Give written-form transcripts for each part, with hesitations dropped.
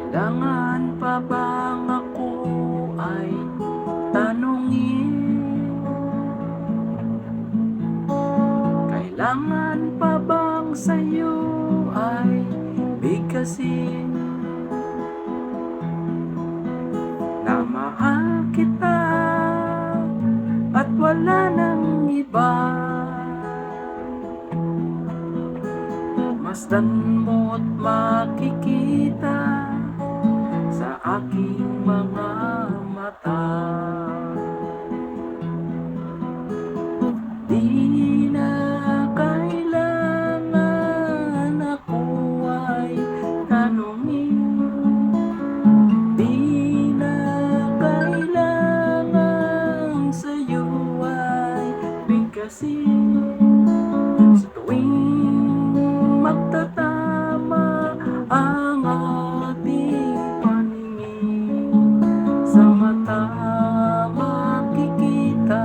Kailangan pa bang ako ay tanungin? Kailangan pa bang sa'yo ay bigkasin na mahal kita at wala nang iba? Masdan mo't makikita sa aking mga mata. Di na kailangan ako ay tanungin. Di na kailangan sa'yo ay bigkasin. Sa tuwing magtatama ang ating paningin, sa mata makikita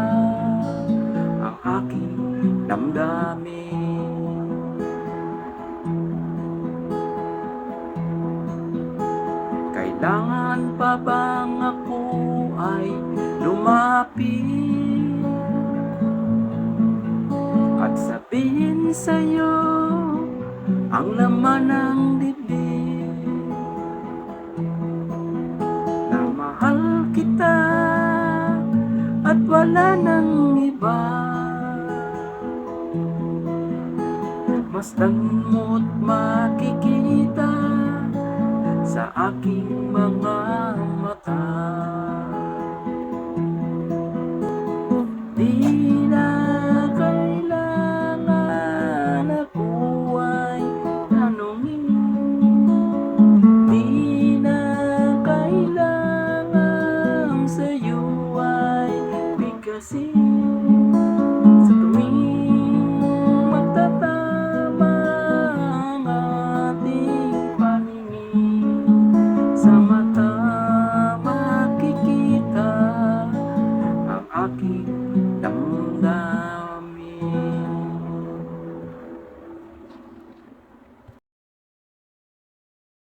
ang aking damdamin. Kailangan pa bang ako ay lumapit at sabihin sa'yo ang laman ng dibdib, na mahal kita at wala nang iba? Masdan mo't makikita sa aking mga mata. Di